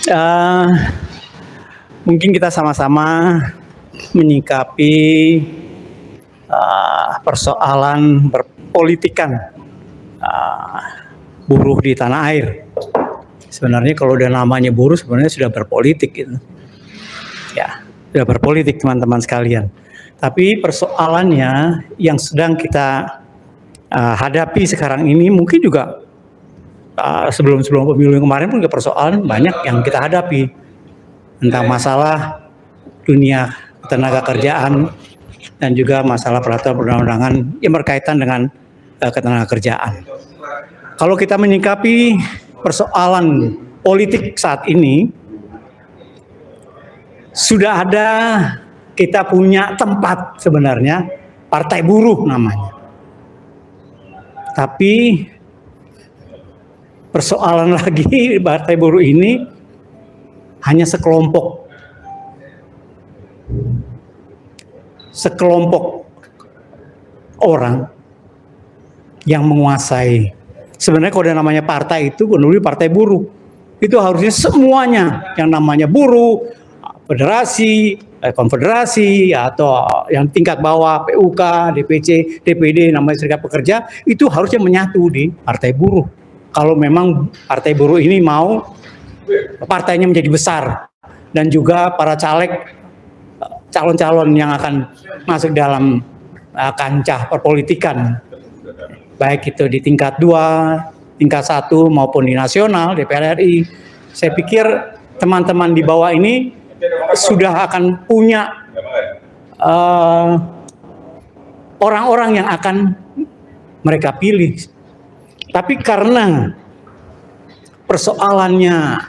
Eh, Mungkin kita sama-sama menyikapi persoalan berpolitikan buruh di tanah air. Sebenarnya kalau udah namanya buruh sebenarnya sudah berpolitik gitu. Ya, sudah berpolitik teman-teman sekalian. Tapi persoalannya yang sedang kita hadapi sekarang ini mungkin juga sebelum pemilu yang kemarin pun juga persoalan banyak yang kita hadapi tentang masalah dunia tenaga kerjaan dan juga masalah peraturan perundang-undangan yang berkaitan dengan ketenaga kerjaan. Kalau kita menyikapi persoalan politik saat ini, sudah ada, kita punya tempat sebenarnya, Partai Buruh namanya. Tapi persoalan lagi Partai Buruh ini hanya sekelompok orang yang menguasai. Sebenarnya kalau ada namanya partai itu, dulu Partai Buruh, itu harusnya semuanya yang namanya buruh, federasi, konfederasi, atau yang tingkat bawah, PUK, DPC, DPD, namanya serikat pekerja, itu harusnya menyatu di Partai Buruh. Kalau memang Partai Buruh ini mau partainya menjadi besar, dan juga para calon-calon yang akan masuk dalam kancah perpolitikan, baik itu di tingkat 2, tingkat 1 maupun di nasional, DPR RI. Saya pikir teman-teman di bawah ini sudah akan punya orang-orang yang akan mereka pilih. Tapi karena persoalannya,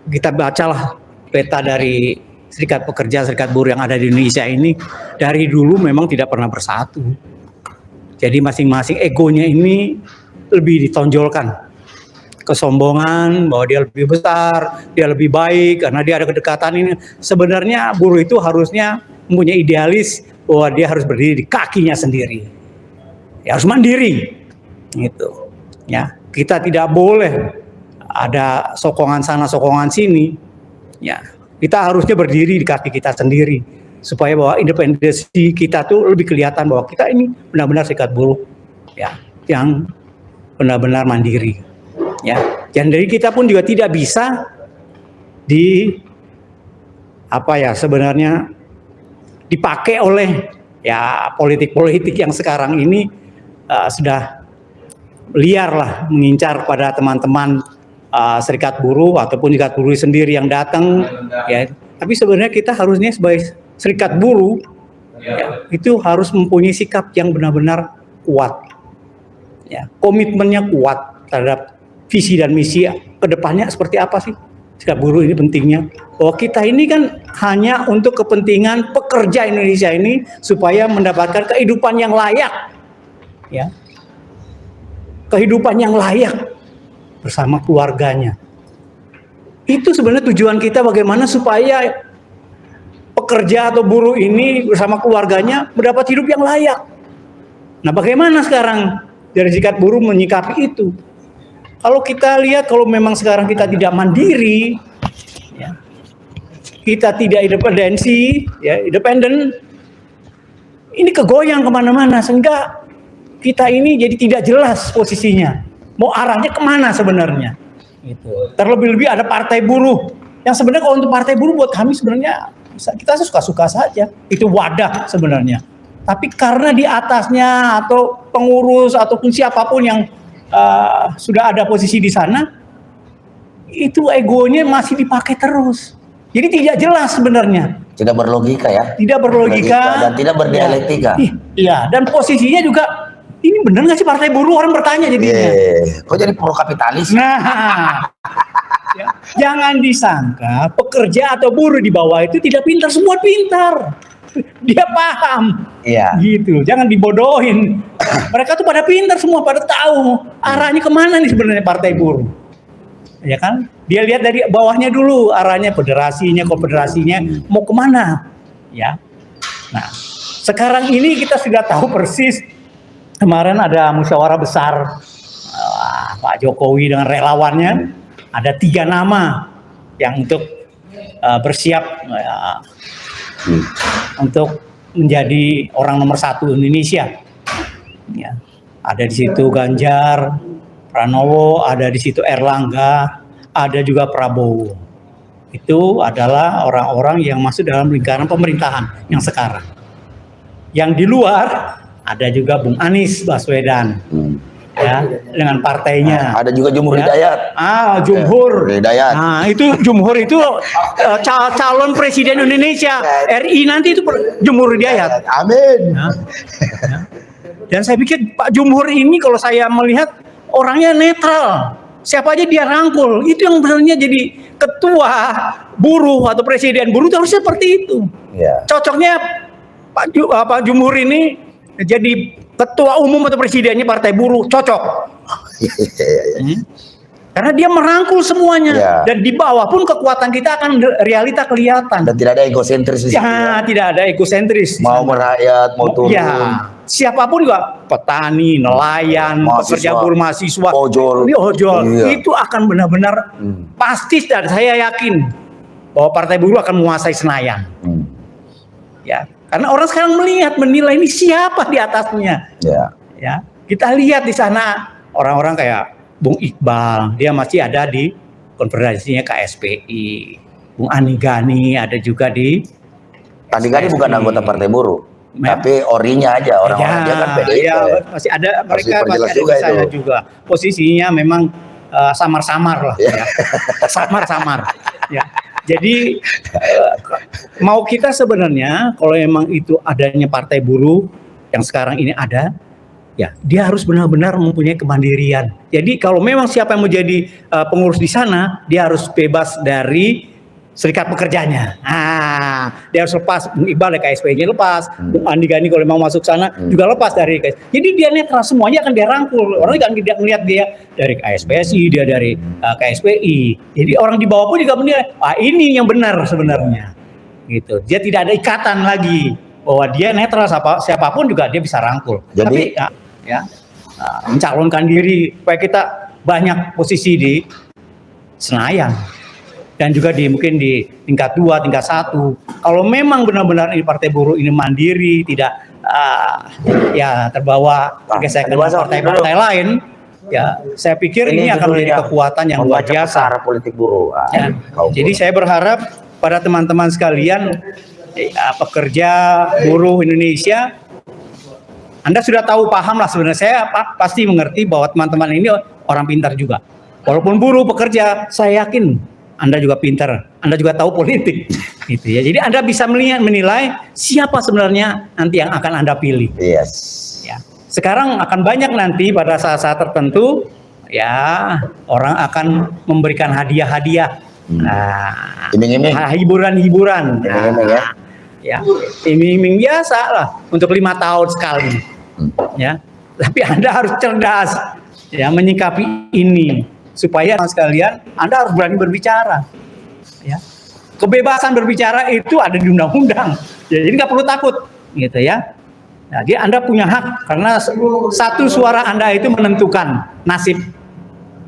kita bacalah peta dari serikat pekerja, serikat buruh yang ada di Indonesia ini, dari dulu memang tidak pernah bersatu. Jadi masing-masing egonya ini lebih ditonjolkan. Kesombongan bahwa dia lebih besar, dia lebih baik, karena dia ada kedekatan ini. Sebenarnya buruh itu harusnya mempunyai idealis bahwa dia harus berdiri di kakinya sendiri. Ya, harus mandiri. Gitu. Ya, kita tidak boleh ada sokongan sana, sokongan sini. Ya, kita harusnya berdiri di kaki kita sendiri supaya bahwa independensi kita tuh lebih kelihatan bahwa kita ini benar-benar serikat buruh, ya, yang benar-benar mandiri. Ya, dan dari kita pun juga tidak bisa sebenarnya dipakai oleh ya politik-politik yang sekarang ini sudah liar lah mengincar pada teman-teman serikat buruh ataupun serikat buruh sendiri yang datang, ya. Tapi sebenarnya kita harusnya sebagai serikat buruh, ya, itu harus mempunyai sikap yang benar-benar kuat, ya, komitmennya kuat terhadap visi dan misi kedepannya seperti apa sih serikat buruh ini pentingnya. Bahwa kita ini kan hanya untuk kepentingan pekerja Indonesia ini supaya mendapatkan kehidupan yang layak, ya, kehidupan yang layak bersama keluarganya. Itu sebenarnya tujuan kita, bagaimana supaya pekerja atau buruh ini bersama keluarganya mendapat hidup yang layak. Nah, bagaimana sekarang dari serikat buruh menyikapi itu? Kalau kita lihat, kalau memang sekarang kita tidak mandiri, ya, kita tidak independensi, ya, independen, ini kegoyang kemana-mana sehingga kita ini jadi tidak jelas posisinya. Mau arahnya kemana sebenarnya? Gitu. Terlebih-lebih ada Partai Buruh yang sebenarnya kalau untuk Partai Buruh buat kami sebenarnya kita suka-suka saja. Itu wadah sebenarnya. Tapi karena di atasnya atau pengurus ataupun siapapun yang sudah ada posisi di sana, itu egonya masih dipakai terus. Jadi tidak jelas sebenarnya. Tidak berlogika ya. Tidak berlogika dan tidak berdialektika. Iya, dan posisinya juga, ini benar nggak sih Partai Buruh? Orang bertanya jadinya. Kok jadi pro kapitalis? Nah, ya, jangan disangka pekerja atau buruh di bawah itu tidak pintar, semua pintar. Dia paham, iya. Gitu. Jangan dibodohin. Mereka tuh pada pintar semua, pada tahu arahnya kemana nih sebenarnya Partai Buruh. Ya kan? Dia lihat dari bawahnya dulu, arahnya federasinya, konfederasinya mau kemana, ya. Nah, sekarang ini kita sudah tahu persis. Kemarin ada musyawarah besar Pak Jokowi dengan relawannya, ada 3 nama yang untuk bersiap untuk menjadi orang nomor 1 Indonesia. Ya. Ada di situ Ganjar Pranowo, ada di situ Erlangga, ada juga Prabowo. Itu adalah orang-orang yang masuk dalam lingkaran pemerintahan yang sekarang. Yang di luar ada juga Bung Anies Baswedan, ya, dengan partainya. Ada juga Jumhur Ya. Hidayat. Jumhur. Hidayat. Nah, itu Jumhur itu calon presiden Indonesia RI nanti itu Jumhur Hidayat. Amin. Ya. Ya. Dan saya pikir Pak Jumhur ini kalau saya melihat orangnya netral. Siapa aja dia rangkul. Itu yang sebenarnya jadi ketua buruh atau presiden buruh itu harus seperti itu. Ya. Cocoknya Pak Jumhur ini jadi ketua umum atau presidennya partai buruh, cocok. Karena dia merangkul semuanya. Ya. Dan di bawah pun kekuatan kita akan realita kelihatan. Dan tidak ada egosentris di situ. Ya, tidak ada egosentris. Mau merakyat, mau turun. Ya, siapapun juga, petani, nelayan, Mahasiswa, pekerja buruh, mahasiswa, ojol. ini ojol, Iya. itu akan benar-benar pasti, dan saya yakin bahwa partai buruh akan menguasai Senayan. Ya, karena orang sekarang menilai ini siapa di atasnya. Ya. Ya, kita lihat di sana orang-orang kayak Bung Iqbal, dia masih ada di konfederasinya KSPI. Bung Ani Gani ada juga di Tadi kan bukan anggota partai buruh, Ya. tapi orinya aja orang-orang dia kan PDIP. Ya, masih ada mereka perjelas masih ada juga di sana itu. juga. Posisinya memang samar-samar lah, ya. Samar-samar. Ya. Jadi mau kita sebenarnya kalau memang itu adanya partai buruh yang sekarang ini ada, ya dia harus benar-benar mempunyai kemandirian. Jadi kalau memang siapa yang menjadi pengurus di sana, dia harus bebas dari serikat pekerjanya. Dia harus lepas. Bung Iqbal dari KSPI lepas. Bung Andi Gani kalau mau masuk sana juga lepas dari KSPI. Jadi dia netral, semuanya akan dia rangkul. Orang kan tidak melihat dia dari KSPSI, dia dari KSPI. Jadi orang di bawah pun juga menilai, ini yang benar sebenarnya. Gitu. Dia tidak ada ikatan lagi bahwa dia netral, siapapun juga dia bisa rangkul. Jadi, Tapi mencalonkan diri supaya kita banyak posisi di Senayan. Dan juga mungkin di tingkat 2, tingkat 1. Kalau memang benar-benar ini partai buruh ini mandiri, tidak terbawa gesekan partai-partai lain, ya saya pikir ini akan menjadi kekuatan yang luar biasa. Politik buruh. Ya. Jadi saya berharap pada teman-teman sekalian, pekerja buruh Indonesia, Anda sudah tahu, paham lah sebenarnya. Saya pasti mengerti bahwa teman-teman ini orang pintar juga. Walaupun buruh pekerja, saya yakin Anda juga pintar, Anda juga tahu politik, gitu ya. Jadi Anda bisa menilai siapa sebenarnya nanti yang akan Anda pilih. Yes. Ya. Sekarang akan banyak nanti pada saat-saat tertentu, ya orang akan memberikan hadiah-hadiah, Iming-iming. hiburan-hiburan. Iming-iming ya. Ya, iming-iming biasa lah untuk 5 tahun sekali. Ya, tapi Anda harus cerdas, ya menyikapi ini. Supaya sekalian Anda harus berani berbicara, ya. Kebebasan berbicara itu ada di undang-undang, ya, jadi nggak perlu takut, gitu ya. Jadi Anda punya hak karena satu suara Anda itu menentukan nasib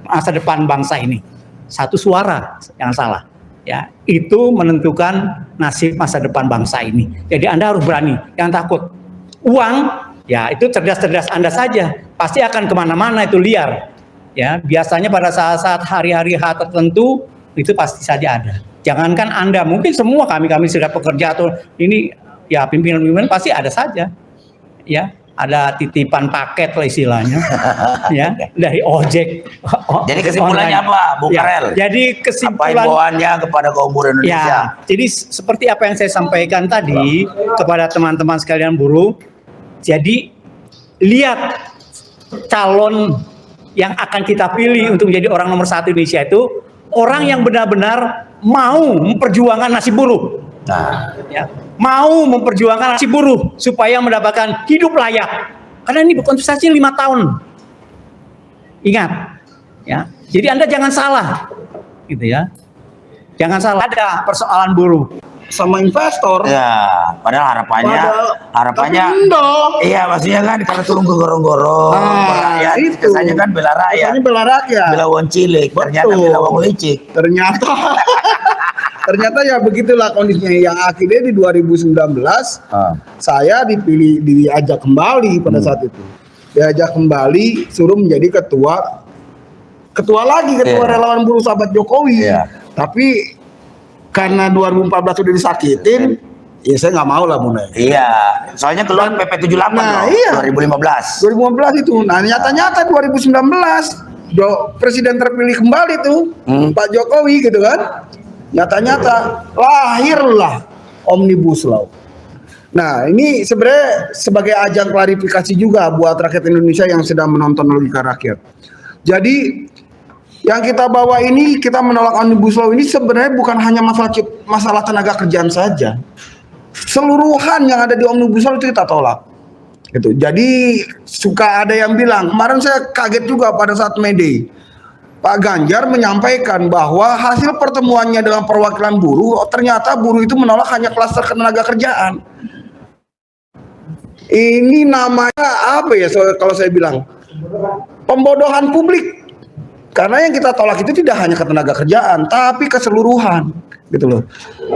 masa depan bangsa ini. Satu suara, jangan salah, ya, itu menentukan nasib masa depan bangsa ini. Jadi Anda harus berani, jangan takut. Uang, ya itu cerdas-cerdas Anda saja, pasti akan kemana-mana, itu liar. Ya, biasanya pada saat-saat hari-hari tertentu itu pasti saja ada. Jangankan Anda, mungkin semua kami serikat pekerja atau ini ya pimpinan-pimpinan pasti ada saja. Ya, ada titipan paket lah istilahnya. Ya, dari ojek. Jadi kesimpulannya apa, Bung Karel? Ya, jadi kesimpulan apa himbauannya kepada kaum buruh Indonesia? Ya, jadi seperti apa yang saya sampaikan tadi kepada teman-teman sekalian buruh. Jadi lihat calon yang akan kita pilih untuk menjadi orang nomor 1 Indonesia itu orang yang benar-benar mau memperjuangkan nasib buruh. Ya, mau memperjuangkan nasib buruh supaya mendapatkan hidup layak. Karena ini kontestasi 5 tahun. Ingat, ya. Jadi Anda jangan salah, gitu ya. Jangan salah, ada persoalan buruh sama investor. Ya, padahal harapannya, tapi enggak. iya maksudnya kan kalau turun ke gorong-gorong, rakyat, itu. kesannya kan bela rakyat, Kesannya bela rakyat. bela wong cilik, ternyata Betul. bela wong licik. Ternyata Ternyata ya begitulah kondisinya. Yang akhirnya di 2019 saya diajak kembali pada saat itu. Diajak kembali, suruh menjadi ketua relawan buruh sahabat Jokowi. Tapi karena 2014 sudah disakitin, ya saya nggak mau lah mulai. Iya, soalnya keluar PP 78 Nah, loh, iya. 2015. 2015 itu. Nah, nyata-nyata 2019 presiden terpilih kembali tuh Pak Jokowi gitu kan. Nyata-nyata lahirlah Omnibus Law. Nah, ini sebenarnya sebagai ajang klarifikasi juga buat rakyat Indonesia yang sedang menonton Logika Rakyat. Jadi yang kita bawa ini, kita menolak Omnibus Law ini sebenarnya bukan hanya masalah tenaga kerjaan saja. Seluruhan yang ada di Omnibus Law itu kita tolak. Gitu. Jadi suka ada yang bilang, kemarin saya kaget juga pada saat May Day. Pak Ganjar menyampaikan bahwa hasil pertemuannya dengan perwakilan buruh, ternyata buruh itu menolak hanya klaster tenaga kerjaan. Ini namanya apa ya kalau saya bilang? Pembodohan publik. Karena yang kita tolak itu tidak hanya ketenaga kerjaan, tapi keseluruhan, gitu loh.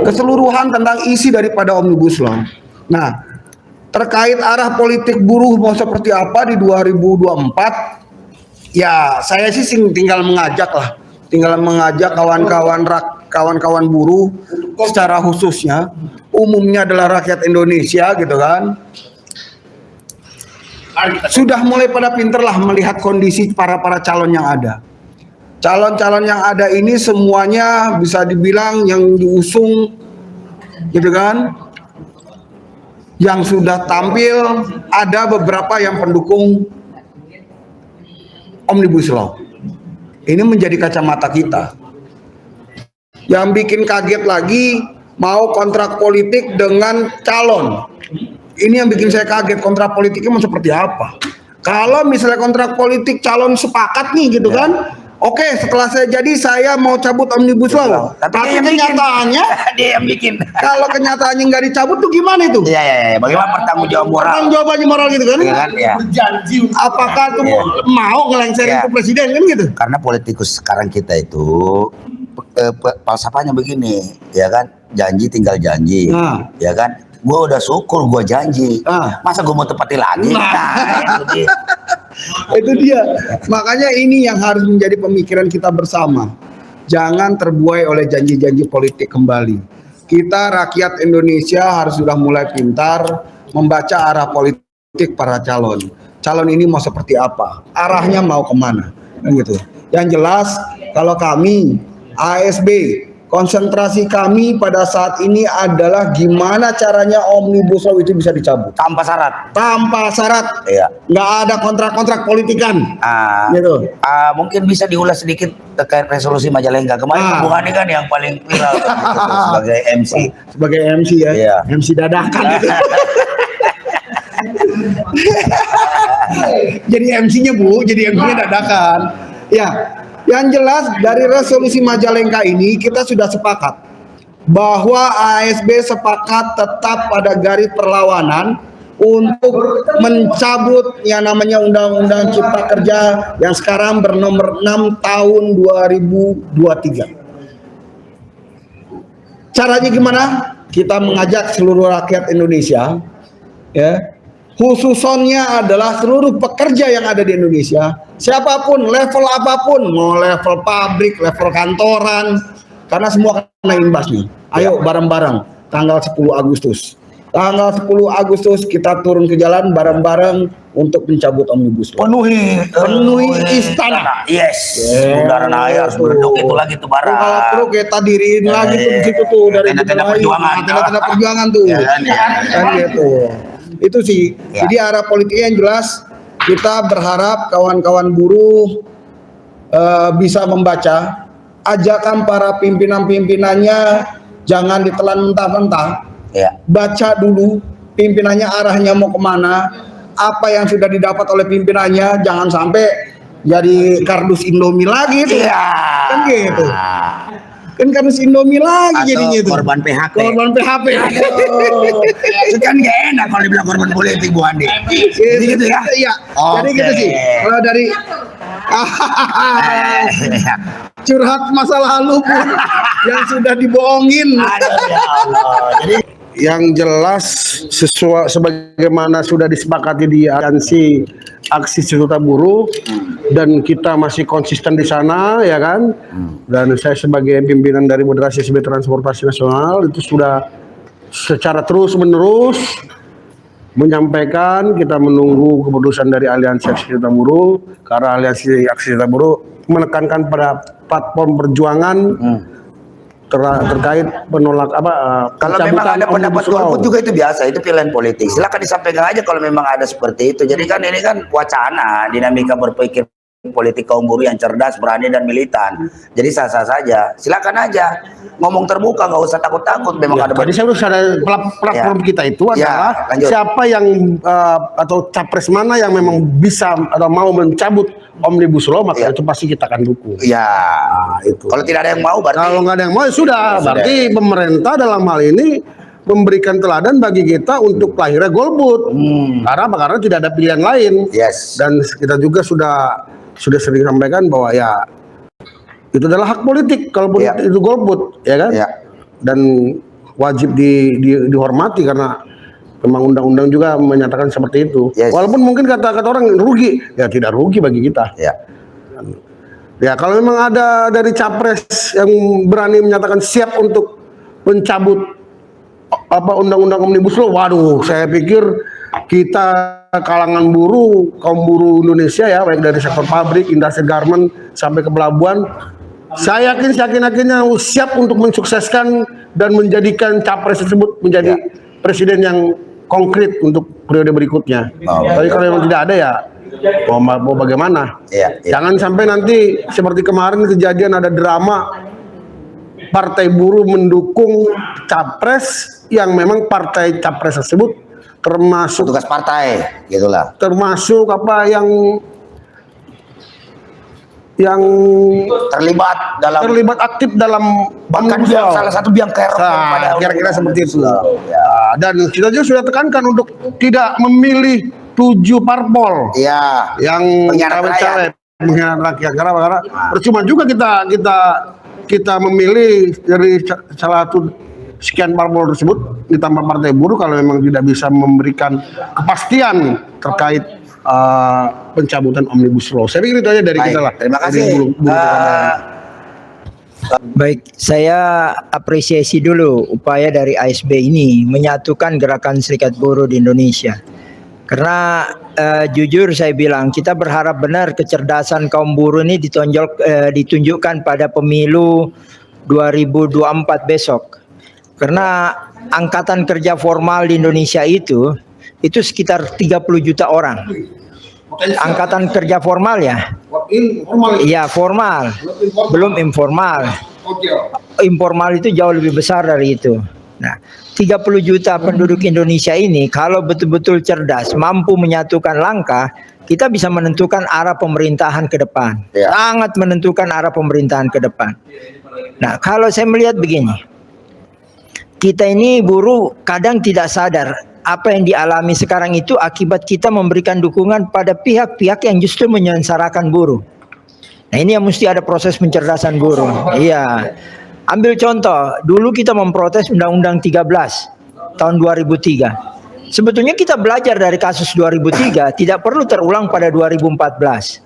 Keseluruhan tentang isi daripada Omnibus Law. Nah, terkait arah politik buruh mau seperti apa di 2024, ya saya sih tinggal mengajak kawan-kawan buruh secara khususnya, umumnya adalah rakyat Indonesia gitu kan. Sudah mulai pada pinter lah melihat kondisi para calon yang ada. Calon-calon yang ada ini semuanya bisa dibilang yang diusung gitu kan, yang sudah tampil, ada beberapa yang pendukung Omnibus Law. Ini menjadi kacamata kita. Yang bikin kaget lagi, mau kontrak politik dengan calon. Ini yang bikin saya kaget, kontrak politiknya mau seperti apa. Kalau misalnya kontrak politik calon sepakat nih gitu kan, oke, setelah saya mau cabut Omnibus Law. Tapi kenyataannya dia yang bikin. Kalau kenyataannya nggak dicabut tuh gimana itu? Iya. Bagaimana pertanggungjawab moral? Pertanggungjawabannya moral gitu kan? Iya kan? Ya. Berjanji. Apakah tuh mau ngelengserin ke presiden kan gitu? Karena politikus sekarang kita itu falsafahnya begini, ya kan? Janji tinggal janji, ya kan? Gue udah syukur gue janji, masa gue mau tepati lagi? Itu dia. Makanya ini yang harus menjadi pemikiran kita bersama. Jangan terbuai oleh janji-janji politik kembali. Kita rakyat Indonesia harus sudah mulai pintar membaca arah politik para calon. Calon ini mau seperti apa? Arahnya mau kemana? Kan gitu. Yang jelas kalau kami ASB, konsentrasi kami pada saat ini adalah gimana caranya Omnibus Law itu bisa dicabut Tanpa syarat. tanpa syarat. Iya. Nggak ada kontrak-kontrak politikan. Gitu. Mungkin bisa diulas sedikit terkait resolusi Majalengka kemarin. Bung Andi kan yang paling viral sebagai MC. Sebagai MC ya. Iya. MC dadakan itu. Jadi MC-nya Bu, jadi MC-nya dadakan. Ya. Yang jelas dari resolusi Majalengka ini kita sudah sepakat bahwa ASB sepakat tetap pada garis perlawanan untuk mencabut yang namanya Undang-Undang Cipta Kerja yang sekarang bernomor 6 tahun 2023. Caranya gimana? Kita mengajak seluruh rakyat Indonesia, ya, khususnya adalah seluruh pekerja yang ada di Indonesia, siapapun, level apapun, mau level pabrik, level kantoran, karena semua kena imbasnya. Ayo bareng-bareng, tanggal 10 Agustus. Tanggal 10 Agustus kita turun ke jalan bareng-bareng untuk mencabut Omnibus Law. Penuhi istana. Yes. Bundaran Raya harus berduk itu lagi tuh barang. Kalau perlu kita diriin lagi tuh di situ tuh dari tenda-tenda perjuangan. Tenda-tenda perjuangan tuh. Kan gitu. Itu sih. Ya. Jadi arah politiknya yang jelas, kita berharap kawan-kawan buruh bisa membaca ajakan para pimpinan-pimpinannya, jangan ditelan mentah-mentah. Ya. Baca dulu pimpinannya arahnya mau kemana, apa yang sudah didapat oleh pimpinannya, jangan sampai jadi kardus Indomie lagi tuh. Iya. Kan gitu. Kan kardus Indomie lagi jadinya itu. Korban PHP. Korban PHP. Itu kan gak enak kalau dibilang korban politik Bu Andi. Jadi gitu ya. Iya. Jadi gitu sih. Kalau dari curhat masa lalu pun yang sudah dibohongin. Aduh, ya Allah. Jadi Yang jelas sesuai sebagaimana sudah disepakati di aliansi aksi Sejuta Buruh dan kita masih konsisten di sana, ya kan? Dan saya sebagai pimpinan dari Moderasi SB Transportasi Nasional itu sudah secara terus menerus menyampaikan kita menunggu keputusan dari aliansi aksi Sejuta Buruh, karena aliansi aksi Sejuta Buruh menekankan pada platform perjuangan terkait penolak kalau memang ada pendapat golput juga itu biasa, itu pilihan politik. Silakan disampaikan aja kalau memang ada seperti itu. Jadi kan ini kan wacana, dinamika berpikir politik kaum buruh yang cerdas, berani dan militan. Jadi sah-sah saja. Silakan aja ngomong terbuka, nggak usah takut-takut. Memang ada. Tadi saya harus ada platform kita itu adalah siapa yang atau capres mana yang memang bisa atau mau mencabut Omnibus Law, maka itu pasti kita akan dukung. Ya, itu. Kalau tidak ada yang mau, berarti kalau nggak ada yang mau ya sudah. Berarti pemerintah dalam hal ini memberikan teladan bagi kita untuk lahirnya golput. Karena apa? Karena tidak ada pilihan lain. Yes. Dan kita juga sudah sering sampaikan bahwa ya itu adalah hak politik kalaupun itu golput, ya kan? Dan wajib dihormati karena memang undang-undang juga menyatakan seperti itu. Walaupun mungkin kata orang rugi, ya tidak rugi bagi kita. Ya kalau memang ada dari capres yang berani menyatakan siap untuk mencabut undang-undang Omnibus Law, waduh, saya pikir kita kalangan buruh, kaum buruh Indonesia ya, baik dari sektor pabrik, industri garment sampai ke pelabuhan, saya yakin-yakinnya siap untuk mensukseskan dan menjadikan capres tersebut menjadi presiden yang konkret untuk periode berikutnya. Tapi kalau memang tidak ada ya mau bagaimana? Jangan sampai nanti seperti kemarin kejadian ada drama partai buruh mendukung capres yang memang partai capres tersebut termasuk tugas partai, gitulah. Termasuk yang terlibat aktif dalam bahkan dia salah satu biang kerok pada kira-kira seperti itu. Dan kita juga sudah tekankan untuk tidak memilih 7 parpol yang cawe-cawe mengkhianati rakyat, karena percuma juga kita memilih dari salah satu sekian parpol tersebut ditambah partai buruh kalau memang tidak bisa memberikan kepastian terkait pencabutan Omnibus Law. Saya pikir itu aja dari kita lah. Terima kasih. Baik, saya apresiasi dulu upaya dari ASB ini menyatukan gerakan serikat buruh di Indonesia. Karena jujur saya bilang, kita berharap benar kecerdasan kaum buruh ini ditunjukkan pada pemilu 2024 besok. Karena angkatan kerja formal di Indonesia itu sekitar 30 juta orang. Angkatan kerja formal ya? Iya, formal. Belum informal. Informal itu jauh lebih besar dari itu. Nah, 30 juta penduduk Indonesia ini kalau betul-betul cerdas, mampu menyatukan langkah, kita bisa menentukan arah pemerintahan ke depan. Sangat menentukan arah pemerintahan ke depan. Nah, kalau saya melihat begini, kita ini buruh kadang tidak sadar apa yang dialami sekarang itu akibat kita memberikan dukungan pada pihak-pihak yang justru menyengsarakan buruh. Nah, ini yang mesti ada proses pencerdasan buruh. Iya. Ambil contoh, dulu kita memprotes Undang-Undang 13 tahun 2003. Sebetulnya kita belajar dari kasus 2003, tidak perlu terulang pada 2014.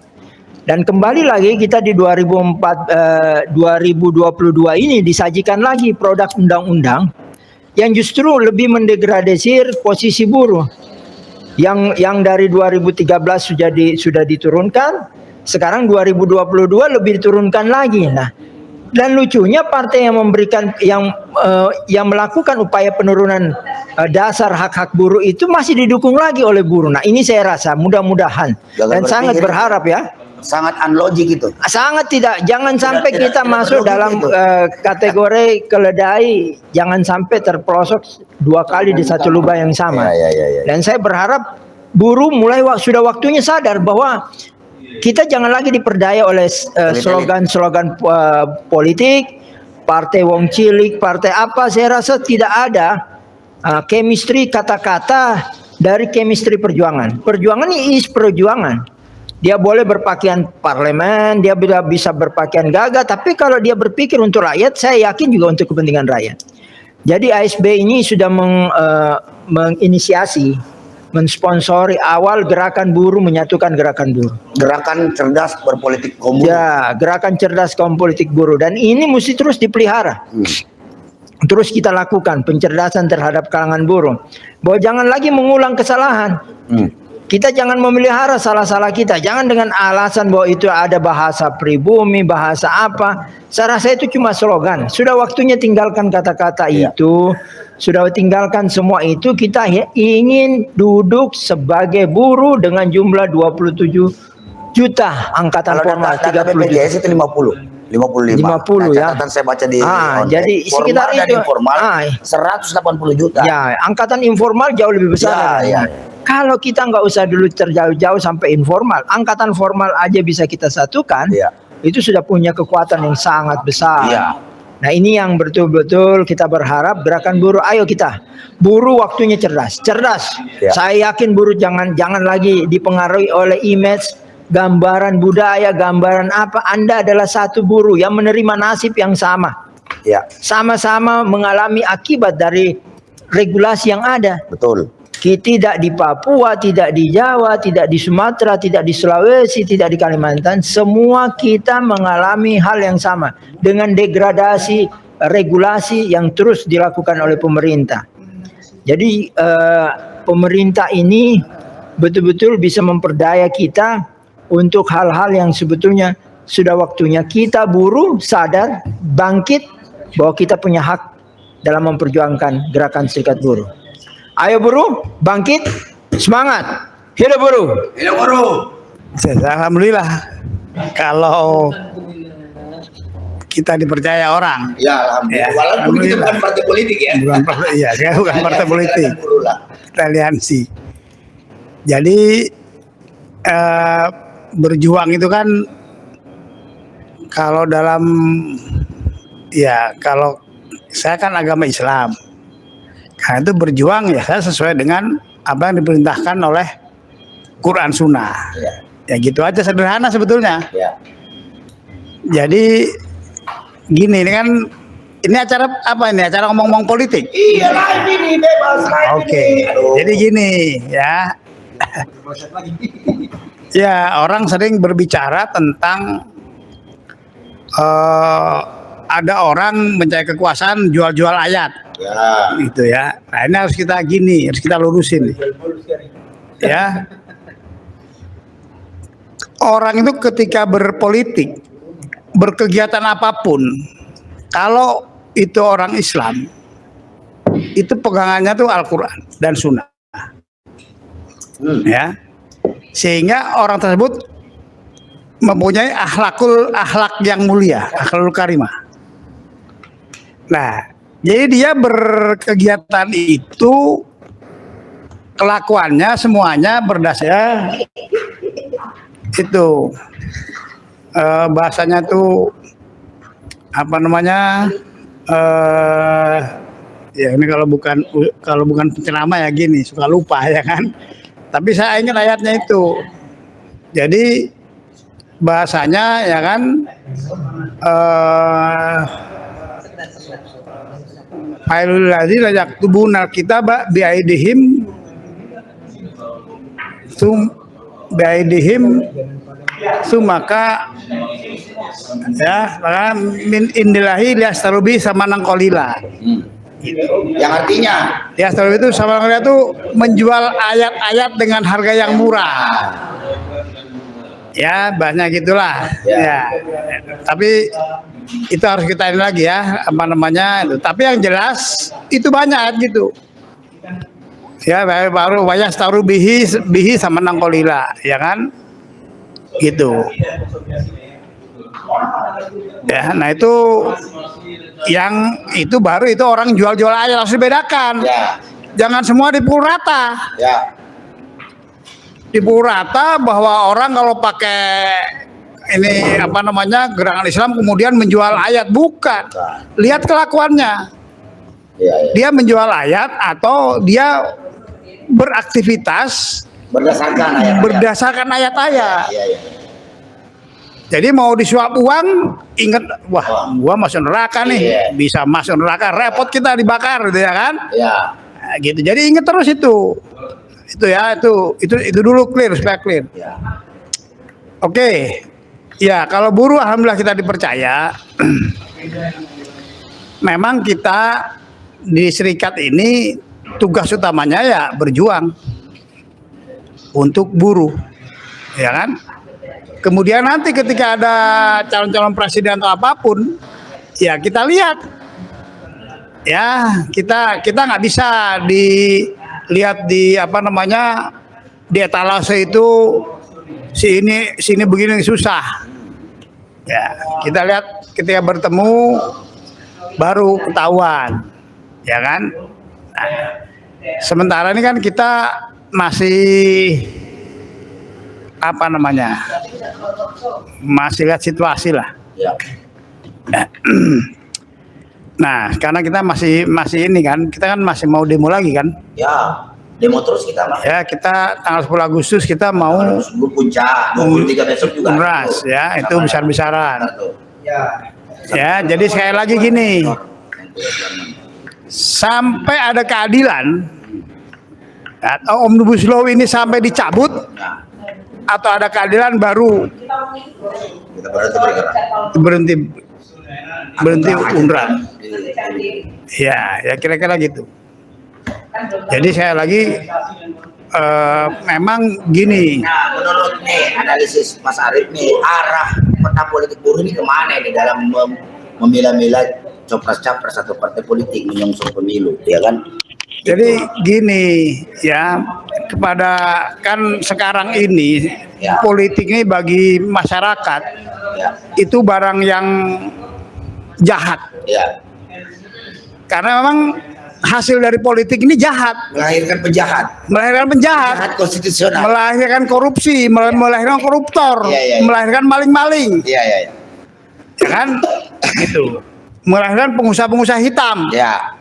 Dan kembali lagi kita di 2022 ini disajikan lagi produk undang-undang yang justru lebih mendegradasi posisi buruh. Yang dari 2013 sudah diturunkan, sekarang 2022 lebih diturunkan lagi. Nah, dan lucunya partai yang memberikan yang melakukan upaya penurunan dasar hak-hak buruh itu masih didukung lagi oleh buruh. Nah, ini saya rasa mudah-mudahan dan sangat berharap ya. Sangat unlogik itu. Sangat tidak. Jangan sampai kita masuk dalam kategori keledai. Jangan sampai terprosok 2 kali di satu lubang yang sama. Dan saya berharap buruh mulai sudah waktunya sadar bahwa kita jangan lagi diperdaya oleh slogan-slogan politik, partai wong cilik, partai apa. Saya rasa tidak ada chemistry kata-kata dari chemistry perjuangan. Perjuangan ini is perjuangan. Dia boleh berpakaian parlemen, dia bisa berpakaian gagah, tapi kalau dia berpikir untuk rakyat, saya yakin juga untuk kepentingan rakyat. Jadi ASB ini sudah menginisiasi, mensponsori awal gerakan buruh, menyatukan gerakan buruh. Gerakan cerdas berpolitik kaum buruh. Ya, gerakan cerdas kaum politik buruh, dan ini mesti terus dipelihara. Terus kita lakukan pencerdasan terhadap kalangan buruh, bahwa jangan lagi mengulang kesalahan. Kita jangan memelihara salah-salah kita. Jangan dengan alasan bahwa itu ada bahasa pribumi, bahasa apa. Saya rasa itu cuma slogan. Sudah waktunya tinggalkan kata-kata itu. Sudah tinggalkan semua itu. Kita ingin duduk sebagai buruh dengan jumlah 27 juta angkatan Kalau formal. data BPJS itu 55. 50 ya. Catatan saya baca di jadi sekitar formal dan itu. informal 180 juta. Ya, angkatan informal jauh lebih besar. Ya. Kalau kita nggak usah dulu terjauh-jauh sampai informal, angkatan formal aja bisa kita satukan, itu sudah punya kekuatan yang sangat besar. Nah, ini yang betul-betul kita berharap gerakan buruh. Ayo kita, buruh waktunya cerdas. Saya yakin buruh jangan lagi dipengaruhi oleh image, gambaran budaya, gambaran apa. Anda adalah satu buruh yang menerima nasib yang sama. Sama-sama mengalami akibat dari regulasi yang ada. Betul. Tidak di Papua, tidak di Jawa, tidak di Sumatera, tidak di Sulawesi, tidak di Kalimantan. Semua kita mengalami hal yang sama dengan degradasi regulasi yang terus dilakukan oleh pemerintah. Jadi pemerintah ini betul-betul bisa memperdaya kita untuk hal-hal yang sebetulnya sudah waktunya kita buruh sadar, bangkit bahwa kita punya hak dalam memperjuangkan gerakan serikat buruh. Ayo buruh, bangkit, semangat, hidup buruh. Hidup buruh. Alhamdulillah kalau kita dipercaya orang. Ya, alhamdulillah. Walaupun kita bukan partai politik ya. Saya bukan partai politik. Kita aliansi. Jadi berjuang itu kan kalau kalau saya kan agama Islam. Karena itu berjuang ya saya sesuai dengan apa yang diperintahkan oleh Quran Sunnah. Ya gitu aja, sederhana sebetulnya. Jadi gini, ini acara apa ini? Acara ngomong-ngomong politik. Iya, live ini bebas. Oke. Jadi gini ya. Ya, orang sering berbicara tentang ada orang mencari kekuasaan jual-jual ayat. Gitu ya. Nah, ini harus kita lurusin. Ya. Orang itu ketika berpolitik, berkegiatan apapun, kalau itu orang Islam, itu pegangannya tuh Al-Quran dan Sunnah. Ya. Sehingga orang tersebut mempunyai akhlak yang mulia, akhlakul karimah. Nah, jadi dia berkegiatan itu kelakuannya semuanya berdasar itu bahasanya tuh apa namanya ya ini kalau bukan penceramah ya gini suka lupa ya kan, tapi saya ingat ayatnya itu. Jadi bahasanya ya kan Ailul ladzina yaktubuna kitaba biaidihim maka ya maka min indilahi liastarubi sama nangkolila. Yang artinya liastarubi itu sama nangkolila itu menjual ayat-ayat dengan harga yang murah. Ya banyak gitulah. Ya. Tapi itu harus kita ini lagi ya apa namanya itu. Tapi yang jelas itu banyak gitu. Ya baru banyak taruh bihi sama nangkolila ya kan gitu. Ya, nah itu yang itu baru itu orang jual-jual ayat harus dibedakan. Jangan semua dipukul rata. Dipukul rata bahwa orang kalau pakai ini apa namanya gerakan Islam kemudian menjual ayat, bukan. Lihat kelakuannya. Dia menjual ayat atau dia beraktivitas berdasarkan ayat-ayat. Iya, iya. Jadi mau disuap uang, ingat, wah, gua masuk neraka nih, Iya. bisa masuk neraka, repot kita dibakar, gitu ya kan? Iya. Nah, gitu. Jadi ingat terus itu ya, itu dulu clear, supaya clear. Iya. Oke, ya kalau buruh, alhamdulillah kita dipercaya. Memang kita di serikat ini tugas utamanya ya berjuang untuk buruh, ya kan? Kemudian nanti ketika ada calon-calon presiden atau apapun, ya kita lihat, ya kita nggak bisa dilihat di apa namanya di etalase itu sini begini susah. Ya kita lihat ketika bertemu baru ketahuan, ya kan? Nah, sementara ini kan kita masih apa namanya, masih lihat situasi lah. Iya. Nah, karena kita masih ini kan, kita kan masih mau demo lagi kan? Ya, demo terus kita mah. Ya, kita tanggal 10 Agustus kita mau Puncak, 23 besok juga. unras, ya, itu besar-besaran. Ya. Ya, jadi sekali lagi gini, sampai ada keadilan atau Omnibus Law ini sampai dicabut atau ada keadilan baru Kita berarti berhenti unras. Ya kira-kira gitu. Jadi saya lagi memang gini. Nah, menurut nih analisis Mas Arief nih, arah peta politik buruh ini kemana nih dalam memilah-milah capres-capres atau partai politik menyongsong pemilu, ya kan? Jadi gini ya, kepada kan sekarang ini Ya. politik ini bagi masyarakat Ya, itu barang yang jahat. ya. Karena memang hasil dari politik ini jahat, Melahirkan penjahat, melahirkan penjahat, jahat konstitusional. melahirkan korupsi, melahirkan koruptor, Iya, iya, iya. melahirkan maling-maling, Iya, ya, ya. ya kan? Itu melahirkan pengusaha-pengusaha hitam. Ya,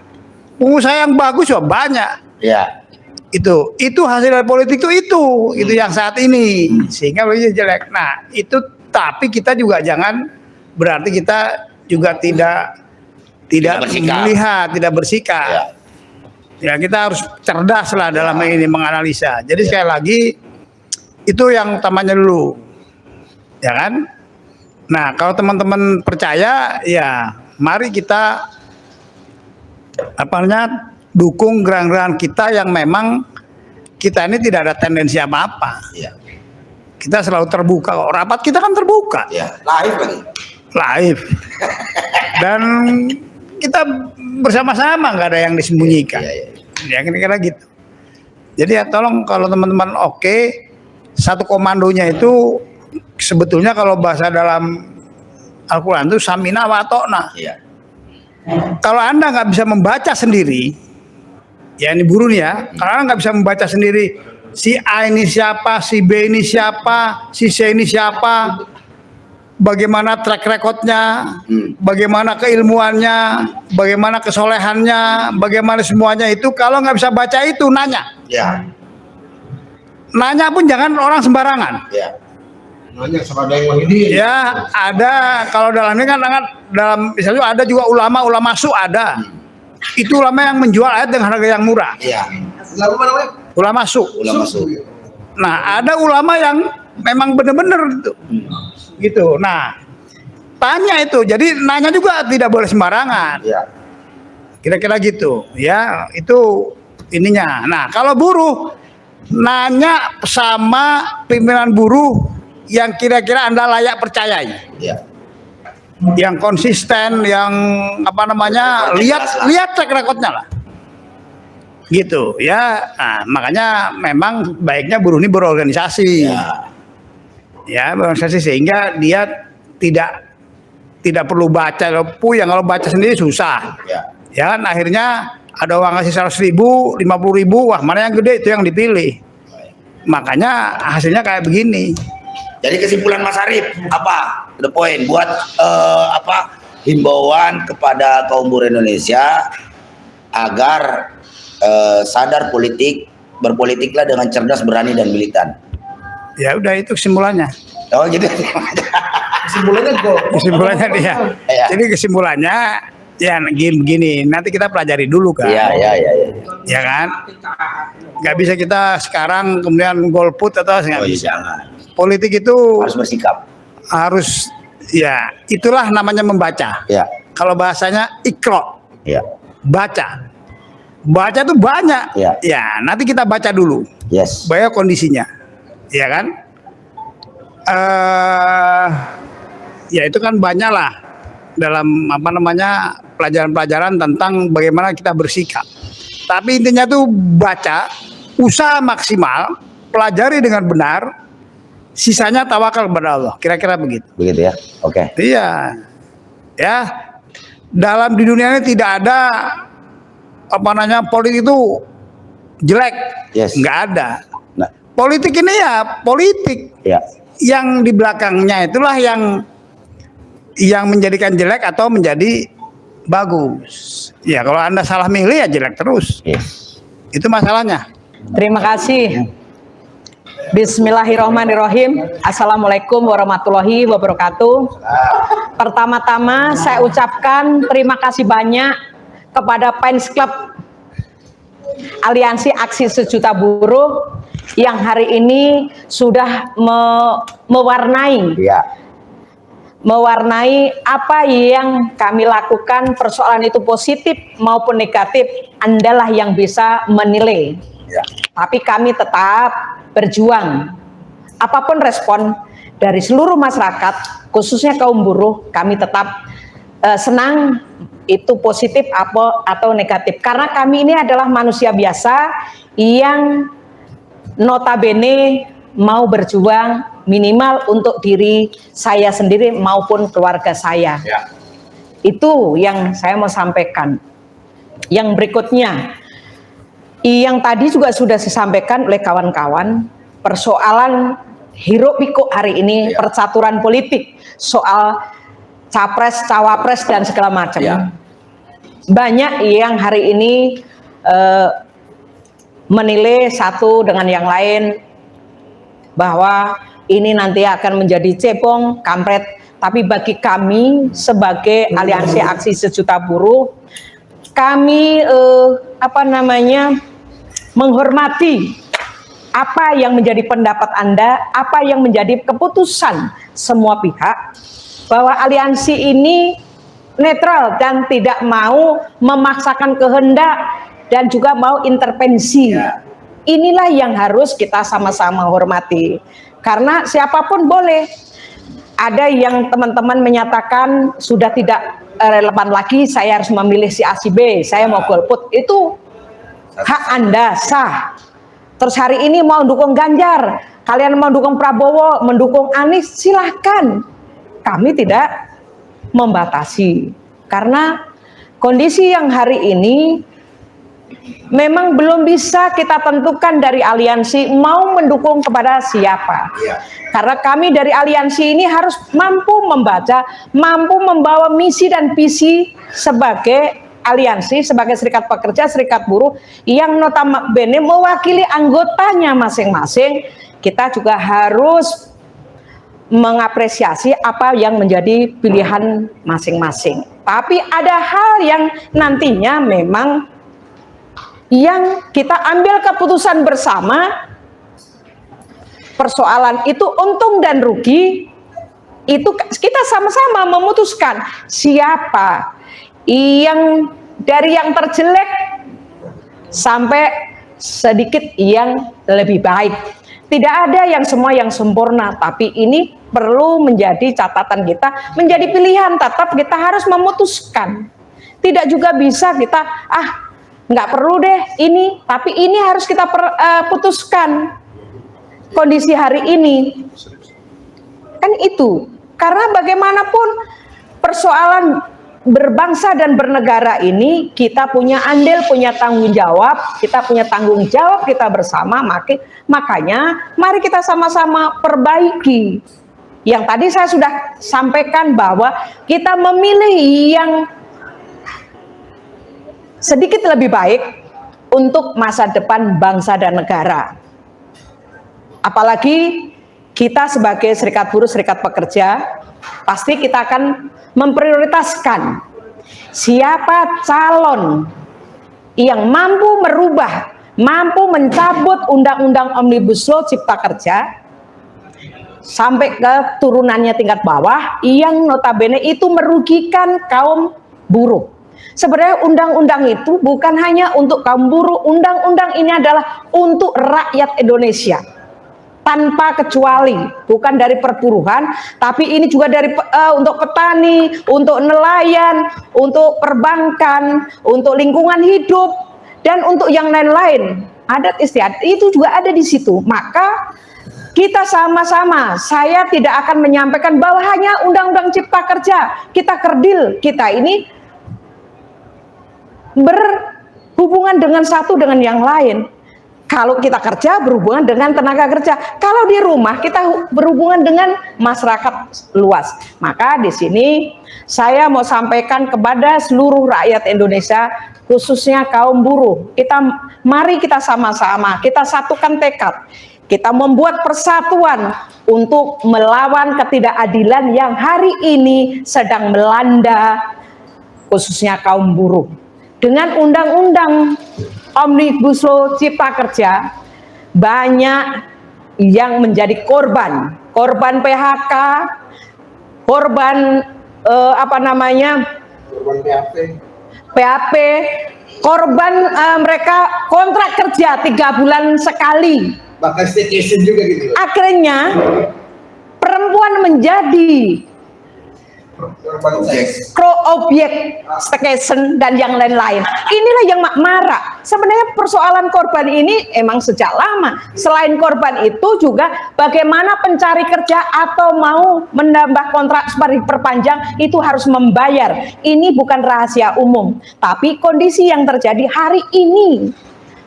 Pengusaha yang bagus ya banyak. ya. Itu hasil dari politik itu yang saat ini sehingga lebih jelek. Nah itu, tapi kita juga jangan berarti kita juga tidak bersikap. melihat, tidak bersikap. Ya kita harus cerdas lah dalam ini menganalisa. Jadi sekali lagi itu yang utamanya dulu, ya kan? Nah kalau teman-teman percaya, ya mari kita apa namanya dukung gerakan-gerakan kita yang memang kita ini tidak ada tendensi apa-apa. Ya. Kita selalu terbuka. Rapat kita kan terbuka, Ya, live lagi. live. Dan kita bersama-sama, nggak ada yang disembunyikan. Iya, Ya kira-kira gitu. Jadi ya tolong kalau teman-teman satu komandonya itu sebetulnya kalau bahasa dalam Al-Quran itu samina wa atokna. Iya. Kalau Anda nggak bisa membaca sendiri, ya ini buruh nih ya, kalau Anda nggak bisa membaca sendiri si A ini siapa, si B ini siapa, si C ini siapa, bagaimana track recordnya, bagaimana keilmuannya, bagaimana kesolehannya, bagaimana semuanya itu, kalau nggak bisa baca itu nanya. Ya. Nanya pun jangan orang sembarangan. Ya. Nanya sama ada yang ini. Ya ada, kalau dalam ini kan dalam misalnya ada juga ulama su ada. Itu ulama yang menjual ayat dengan harga yang murah. Iya. Lalu mana namanya? Ulama su. Ulama masuk. Nah, ada ulama yang memang benar-benar gitu. Gitu. Nah, tanya itu. Jadi nanya juga tidak boleh sembarangan. Iya. Kira-kira gitu. Ya, itu ininya. Nah, kalau buruh nanya sama pimpinan buruh yang kira-kira Anda layak percayai. Iya. Yang konsisten, yang apa namanya, lihat track recordnya lah. Gitu ya. Nah, makanya memang baiknya buruh ini berorganisasi. Ya, berorganisasi sehingga dia tidak perlu baca. Yang kalau baca sendiri susah. Ya kan akhirnya ada uang kasih 100.000, 50.000, wah mana yang gede itu yang dipilih. Makanya hasilnya kayak begini. Jadi kesimpulan Mas Arief apa? The point buat himbauan kepada kaum buruh Indonesia agar sadar politik berpolitiklah dengan cerdas, berani dan militan. Ya udah itu kesimpulannya. Oh gitu. Kesimpulannya golput. Kesimpulannya dia. Iya. Jadi kesimpulannya ya begini, nanti kita pelajari dulu kan. Iya. Ya kan? Nggak bisa kita sekarang kemudian golput atau nggak Oh, iya, bisa. jangan. Politik itu Harus bersikap. harus ya itulah namanya membaca. Ya. Kalau bahasanya ikro, Ya. baca. Baca tuh banyak. Ya. Ya, nanti kita baca dulu. Yes. Bayar kondisinya. Ya kan? Ya itu kan banyak lah dalam apa namanya pelajaran-pelajaran tentang bagaimana kita bersikap. Tapi intinya tuh baca, usaha maksimal, pelajari dengan benar, sisanya tawakal kepada Allah. Kira-kira begitu. Begitu ya. Oke. Iya. Ya. Dalam di dunia ini tidak ada apa namanya politik itu jelek. Yes. Nggak ada. Nah, Politik ini ya politik. ya. Yang di belakangnya itulah yang menjadikan jelek atau menjadi bagus. Ya kalau Anda salah milih ya jelek terus. Yes. Itu masalahnya. Terima kasih. Bismillahirrahmanirrahim. Assalamualaikum warahmatullahi wabarakatuh. Pertama-tama saya ucapkan terima kasih banyak kepada fans club Aliansi Aksi Sejuta Buruh yang hari ini sudah mewarnai Ya. apa yang kami lakukan, persoalan itu positif maupun negatif, Andalah yang bisa menilai. Ya. Tapi kami tetap berjuang. Apapun respon dari seluruh masyarakat, khususnya kaum buruh, kami tetap senang itu positif atau negatif. Karena kami ini adalah manusia biasa yang notabene mau berjuang minimal untuk diri saya sendiri maupun keluarga saya. Ya. Itu yang saya mau sampaikan. Yang berikutnya, yang tadi juga sudah disampaikan oleh kawan-kawan, persoalan hiruk pikuk hari ini, Ya. percaturan politik, soal capres, cawapres dan segala macam. Ya. Banyak yang hari ini menilai satu dengan yang lain bahwa ini nanti akan menjadi cebong, kampret. Tapi bagi kami sebagai Aliansi Aksi Sejuta Buruh, kami menghormati apa yang menjadi pendapat Anda, apa yang menjadi keputusan semua pihak, bahwa aliansi ini netral dan tidak mau memaksakan kehendak dan juga mau intervensi. Inilah yang harus kita sama-sama hormati. Karena siapapun boleh. Ada yang teman-teman menyatakan sudah tidak relevan lagi, saya harus memilih si A si B, saya mau golput. Itu hak Anda, sah. Terus hari ini mau dukung Ganjar, kalian mau dukung Prabowo, mendukung Anies, silahkan. Kami tidak membatasi. Karena kondisi yang hari ini memang belum bisa kita tentukan dari aliansi mau mendukung kepada siapa. Karena kami dari aliansi ini harus mampu membaca, mampu membawa misi dan visi sebagai aliansi, sebagai serikat pekerja, serikat buruh yang notabene mewakili anggotanya masing-masing. Kita juga harus mengapresiasi apa yang menjadi pilihan masing-masing. Tapi ada hal yang nantinya memang yang kita ambil keputusan bersama, persoalan itu untung dan rugi, itu kita sama-sama memutuskan siapa yang dari yang terjelek sampai sedikit yang lebih baik. Tidak ada yang semua yang sempurna, tapi ini perlu menjadi catatan kita, menjadi pilihan. Tetap kita harus memutuskan. Tidak juga bisa kita nggak perlu deh ini, tapi ini harus kita putuskan kondisi hari ini. Kan itu. Karena bagaimanapun persoalan berbangsa dan bernegara ini, kita punya andil, punya tanggung jawab, kita punya tanggung jawab kita bersama, makanya mari kita sama-sama perbaiki. Yang tadi saya sudah sampaikan bahwa kita memilih yang sedikit lebih baik, untuk masa depan bangsa dan negara. Apalagi kita sebagai serikat buruh, serikat pekerja, pasti kita akan memprioritaskan siapa calon yang mampu merubah, mampu mencabut undang-undang Omnibus Law Cipta Kerja sampai ke turunannya tingkat bawah yang notabene itu merugikan kaum buruh. Sebenarnya undang-undang itu bukan hanya untuk kaum buruh, undang-undang ini adalah untuk rakyat Indonesia tanpa kecuali, bukan dari perburuhan, tapi ini juga dari untuk petani, untuk nelayan, untuk perbankan, untuk lingkungan hidup, dan untuk yang lain-lain. Adat istiadat itu juga ada di situ. Maka kita sama-sama, saya tidak akan menyampaikan bahwa hanya undang-undang cipta kerja, kita kerdil, kita ini berhubungan dengan satu dengan yang lain. Kalau kita kerja berhubungan dengan tenaga kerja, kalau di rumah kita berhubungan dengan masyarakat luas. Maka di sini saya mau sampaikan kepada seluruh rakyat Indonesia, khususnya kaum buruh. Mari kita sama-sama, kita satukan tekad. Kita membuat persatuan untuk melawan ketidakadilan yang hari ini sedang melanda khususnya kaum buruh. Dengan undang-undang Omnibus Law Cipta Kerja, banyak yang menjadi korban PHK, korban PHP, korban mereka kontrak kerja 3 bulan sekali. Bahkan staycation juga gitu. Akhirnya perempuan menjadi objek staycation dan yang lain-lain. Inilah yang marak. Sebenarnya persoalan korban ini emang sejak lama. Selain korban itu juga bagaimana pencari kerja atau mau menambah kontrak seperti perpanjang itu harus membayar. Ini bukan rahasia umum, tapi kondisi yang terjadi hari ini.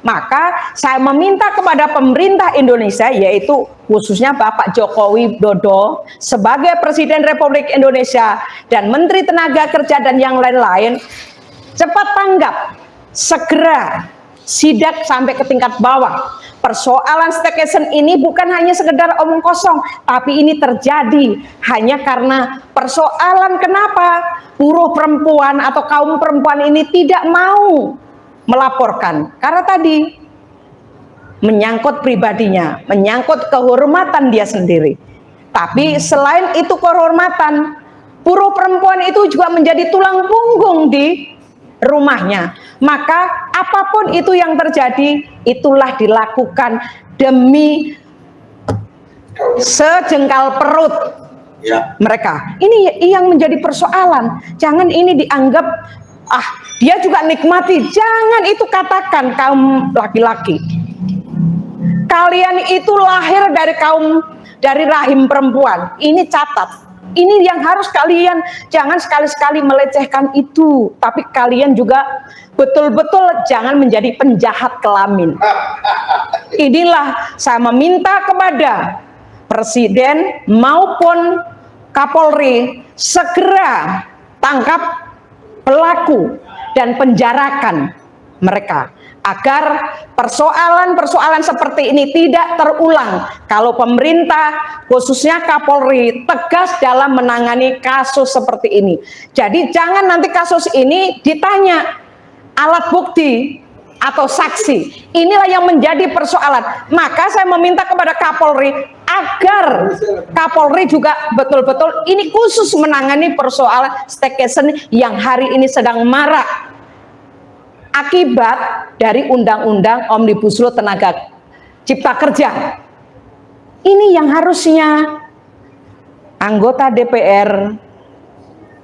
Maka saya meminta kepada pemerintah Indonesia, yaitu khususnya Bapak Joko Widodo sebagai Presiden Republik Indonesia dan Menteri Tenaga Kerja dan yang lain-lain, cepat tanggap, segera sidak sampai ke tingkat bawah. Persoalan staycation ini bukan hanya sekedar omong kosong, tapi ini terjadi hanya karena persoalan kenapa buruh perempuan atau kaum perempuan ini tidak mau melaporkan, karena tadi menyangkut pribadinya, menyangkut kehormatan dia sendiri. Tapi selain itu kehormatan, buruh perempuan itu juga menjadi tulang punggung di rumahnya. Maka apapun itu yang terjadi, itulah dilakukan demi sejengkal perut mereka. Ini yang menjadi persoalan. Jangan ini dianggap dia juga nikmati. Jangan itu katakan kaum laki-laki. Kalian itu lahir dari rahim perempuan. Ini catat. Ini yang harus kalian jangan sekali-sekali melecehkan itu. Tapi kalian juga betul-betul jangan menjadi penjahat kelamin. Inilah saya meminta kepada Presiden maupun Kapolri segera tangkap pelaku dan penjarakan mereka agar persoalan-persoalan seperti ini tidak terulang. Kalau pemerintah khususnya Kapolri tegas dalam menangani kasus seperti ini. Jadi jangan nanti kasus ini ditanya alat bukti atau saksi. Inilah yang menjadi persoalan. Maka saya meminta kepada Kapolri agar Kapolri juga betul-betul ini khusus menangani persoalan staycation yang hari ini sedang marak akibat dari undang-undang Omnibus Law Tenaga Cipta Kerja. Ini yang harusnya anggota DPR,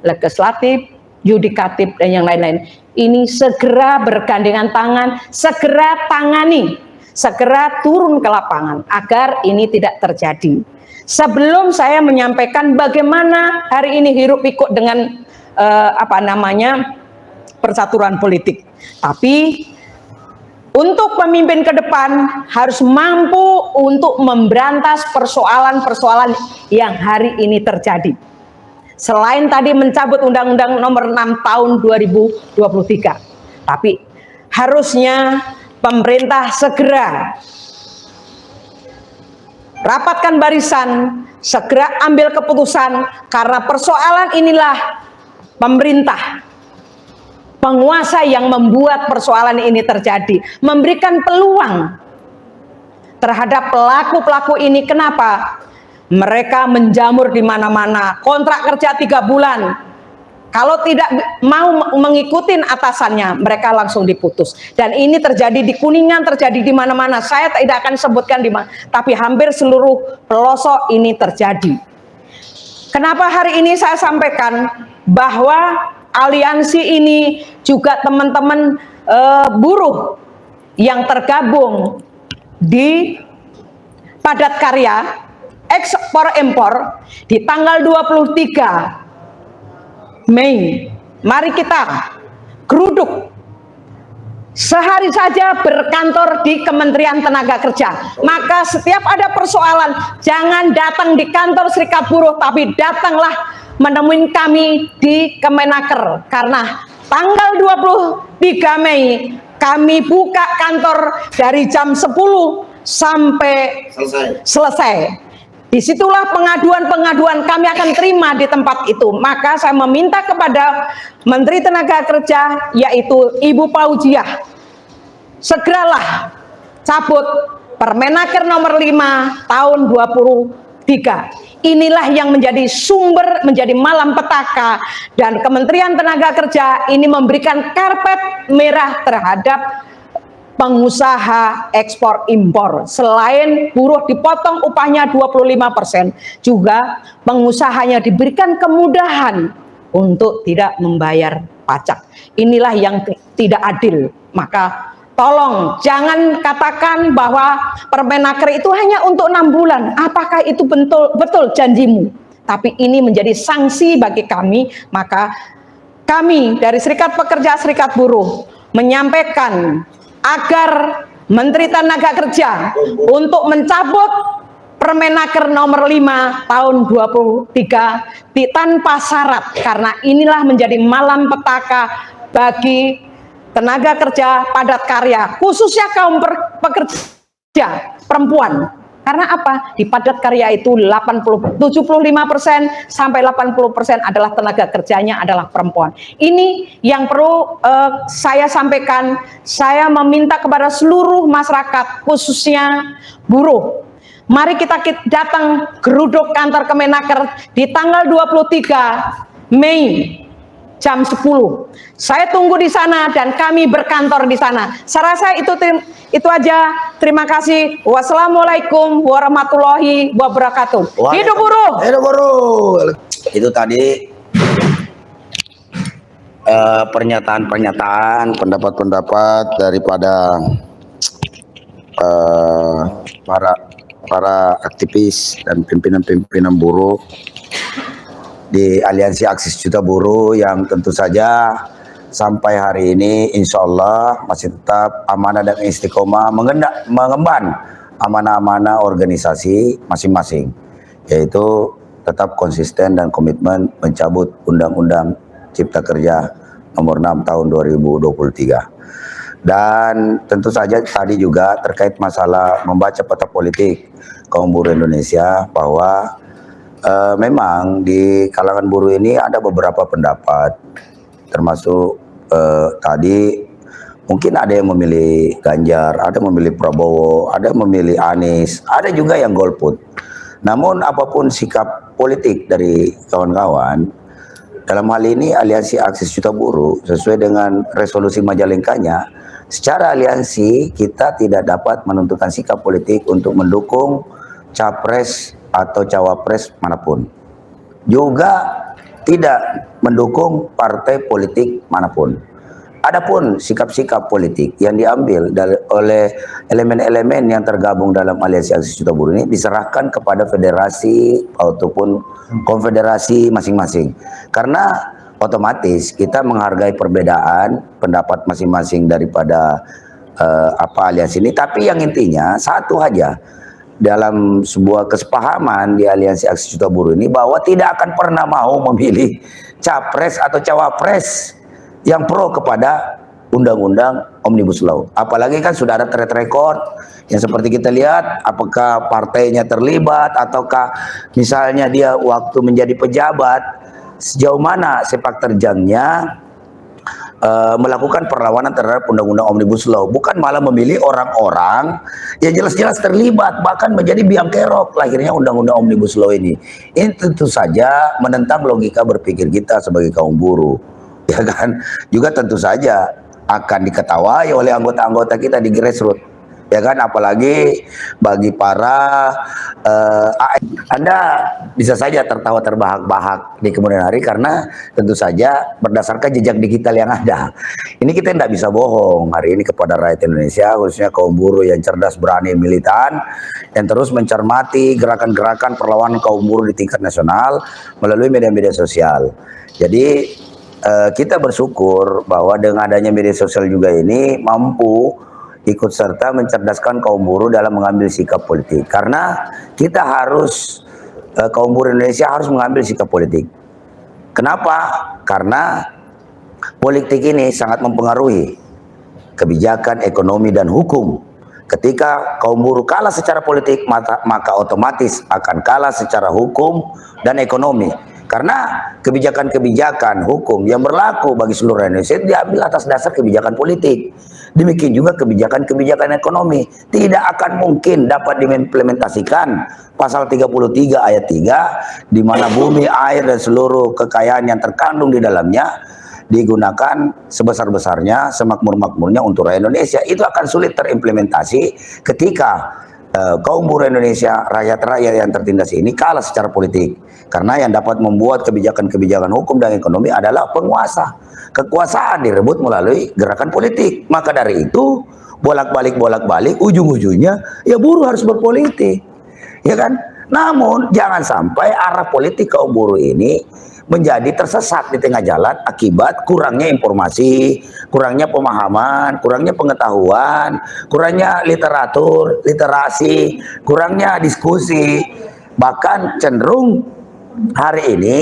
legislatif, yudikatif, dan yang lain-lain ini segera bergandengan tangan, segera tangani, segera turun ke lapangan agar ini tidak terjadi. Sebelum saya menyampaikan bagaimana hari ini hiruk pikuk dengan persaturan politik, tapi untuk pemimpin ke depan harus mampu untuk memberantas persoalan-persoalan yang hari ini terjadi. Selain tadi mencabut Undang-Undang Nomor 6 Tahun 2023, tapi harusnya pemerintah segera rapatkan barisan, segera ambil keputusan, karena persoalan inilah pemerintah, penguasa yang membuat persoalan ini terjadi, memberikan peluang terhadap pelaku-pelaku ini. Kenapa? Mereka menjamur di mana-mana, kontrak kerja 3 bulan. Kalau tidak mau mengikuti atasannya, mereka langsung diputus. Dan ini terjadi di Kuningan, terjadi di mana-mana. Saya tidak akan sebutkan di mana, tapi hampir seluruh pelosok ini terjadi. Kenapa hari ini saya sampaikan bahwa aliansi ini juga teman-teman buruh yang tergabung di padat karya ekspor impor di tanggal 23 Mei, mari kita geruduk sehari saja berkantor di Kementerian Tenaga Kerja. Maka setiap ada persoalan, jangan datang di kantor Serikat Buruh, tapi datanglah menemui kami di Kemenaker. Karena tanggal 23 Mei kami buka kantor dari jam 10 sampai selesai. Disitulah pengaduan-pengaduan kami akan terima di tempat itu. Maka saya meminta kepada Menteri Tenaga Kerja, yaitu Ibu Fauziah, segeralah cabut Permenaker nomor 5 tahun 23. Inilah yang menjadi sumber, menjadi malapetaka, dan Kementerian Tenaga Kerja ini memberikan karpet merah terhadap pengusaha ekspor impor. Selain buruh dipotong upahnya 25%, juga pengusahanya diberikan kemudahan untuk tidak membayar pajak. Inilah yang tidak adil. Maka tolong jangan katakan bahwa Permenaker itu hanya untuk 6 bulan. Apakah itu betul janjimu? Tapi ini menjadi sanksi bagi kami. Maka kami dari Serikat Pekerja Serikat Buruh menyampaikan agar Menteri Tenaga Kerja untuk mencabut Permenaker nomor 5 tahun 23 tanpa syarat, karena inilah menjadi malapetaka bagi tenaga kerja padat karya, khususnya kaum pekerja perempuan. Karena apa? Di padat karya itu 75% sampai 80% adalah tenaga kerjanya adalah perempuan. Ini yang perlu saya sampaikan. Saya meminta kepada seluruh masyarakat, khususnya buruh, mari kita datang geruduk kantor Kemenaker di tanggal 23 Mei jam 10. Saya tunggu di sana dan kami berkantor di sana. Saya rasa itu aja. Terima kasih. Wassalamualaikum warahmatullahi wabarakatuh. Hidup buruh. Hidup buruh. Itu tadi pernyataan-pernyataan, pendapat-pendapat daripada para aktivis dan pimpinan-pimpinan buruh di Aliansi Aksis Juta Buruh, yang tentu saja sampai hari ini insya Allah masih tetap amanah dan istiqomah mengemban amanah-amanah organisasi masing-masing, yaitu tetap konsisten dan komitmen mencabut Undang-Undang Cipta Kerja nomor 6 tahun 2023. Dan tentu saja tadi juga terkait masalah membaca peta politik kaum buruh Indonesia, bahwa memang di kalangan buruh ini ada beberapa pendapat, termasuk tadi mungkin ada yang memilih Ganjar, ada yang memilih Prabowo, ada yang memilih Anies, ada juga yang golput. Namun apapun sikap politik dari kawan-kawan, dalam hal ini Aliansi Aksis Juta Buruh sesuai dengan resolusi Majalengkanya, secara aliansi kita tidak dapat menentukan sikap politik untuk mendukung capres atau cawapres manapun, juga tidak mendukung partai politik manapun. Adapun sikap-sikap politik yang diambil oleh elemen-elemen yang tergabung dalam Aliansi Aksis Juta Buruh ini diserahkan kepada federasi ataupun konfederasi masing-masing, karena otomatis kita menghargai perbedaan pendapat masing-masing daripada aliansi ini. Tapi yang intinya satu aja, dalam sebuah kesepahaman di Aliansi Aksis Juta Buruh ini, bahwa tidak akan pernah mau memilih capres atau cawapres yang pro kepada undang-undang Omnibus Law. Apalagi kan sudah ada track record yang seperti kita lihat, apakah partainya terlibat ataukah misalnya dia waktu menjadi pejabat, sejauh mana sepak terjangnya melakukan perlawanan terhadap undang-undang Omnibus Law, bukan malah memilih orang-orang yang jelas-jelas terlibat bahkan menjadi biang kerok lahirnya undang-undang Omnibus Law ini. Ini tentu saja menentang logika berpikir kita sebagai kaum buruh, ya kan? Juga tentu saja akan diketawai oleh anggota-anggota kita di grassroots, ya kan? Apalagi bagi para Anda bisa saja tertawa terbahak-bahak di kemudian hari karena tentu saja berdasarkan jejak digital yang ada. Ini kita tidak bisa bohong hari ini kepada rakyat Indonesia, khususnya kaum buruh yang cerdas, berani, militan, yang terus mencermati gerakan-gerakan perlawanan kaum buruh di tingkat nasional melalui media-media sosial. Jadi kita bersyukur bahwa dengan adanya media sosial juga ini mampu ikut serta mencerdaskan kaum buruh dalam mengambil sikap politik. Karena kita harus, kaum buruh Indonesia harus mengambil sikap politik. Kenapa? Karena politik ini sangat mempengaruhi kebijakan, ekonomi, dan hukum. Ketika kaum buruh kalah secara politik, maka otomatis akan kalah secara hukum dan ekonomi. Karena kebijakan-kebijakan hukum yang berlaku bagi seluruh Indonesia diambil atas dasar kebijakan politik. Demikian juga kebijakan-kebijakan ekonomi tidak akan mungkin dapat diimplementasikan pasal 33 ayat 3 di mana bumi, air, dan seluruh kekayaan yang terkandung di dalamnya digunakan sebesar-besarnya, semakmur-makmurnya untuk rakyat Indonesia. Itu akan sulit terimplementasi ketika kaum buruh Indonesia, rakyat-rakyat yang tertindas ini kalah secara politik. Karena yang dapat membuat kebijakan-kebijakan hukum dan ekonomi adalah penguasa. Kekuasaan direbut melalui gerakan politik. Maka dari itu, bolak-balik ujung-ujungnya ya buruh harus berpolitik. Ya kan? Namun jangan sampai arah politik kaum buruh ini menjadi tersesat di tengah jalan akibat kurangnya informasi, kurangnya pemahaman, kurangnya pengetahuan, kurangnya literatur, literasi, kurangnya diskusi. Bahkan cenderung hari ini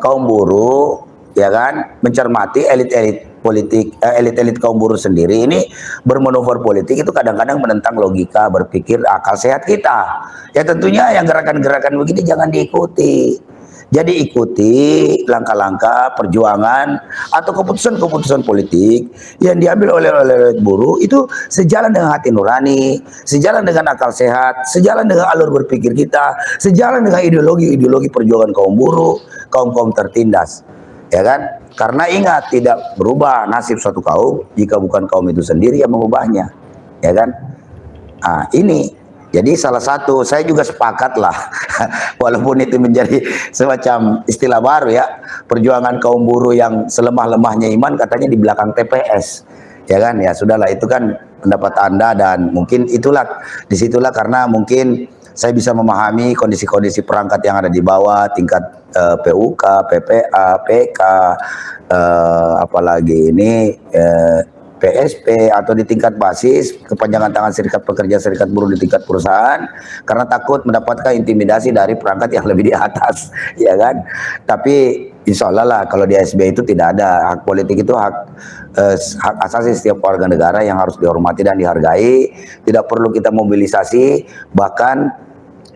kaum buruh, ya kan, mencermati elit-elit politik, elit-elit kaum buruh sendiri ini bermanuver politik itu kadang-kadang menentang logika berpikir akal sehat kita. Ya tentunya yang gerakan-gerakan begini jangan diikuti. Jadi ikuti langkah-langkah perjuangan atau keputusan-keputusan politik yang diambil oleh buruh itu sejalan dengan hati nurani, sejalan dengan akal sehat, sejalan dengan alur berpikir kita, sejalan dengan ideologi-ideologi perjuangan kaum buruh, kaum-kaum tertindas. Ya kan? Karena ingat, tidak berubah nasib suatu kaum jika bukan kaum itu sendiri yang mengubahnya. Ya kan? Nah, ini jadi salah satu, saya juga sepakat lah, walaupun itu menjadi semacam istilah baru ya, perjuangan kaum buruh yang selemah-lemahnya iman katanya di belakang TPS, ya kan? Ya sudahlah, itu kan pendapat Anda dan mungkin itulah, disitulah karena mungkin saya bisa memahami kondisi-kondisi perangkat yang ada di bawah, tingkat PUK, PPA, PK, apalagi ini PSP atau di tingkat basis, kepanjangan tangan serikat pekerja, serikat buruh di tingkat perusahaan, karena takut mendapatkan intimidasi dari perangkat yang lebih di atas, ya kan? Tapi insya Allah lah kalau di ASB itu tidak ada, hak politik itu hak asasi setiap warga negara yang harus dihormati dan dihargai. Tidak perlu kita mobilisasi, bahkan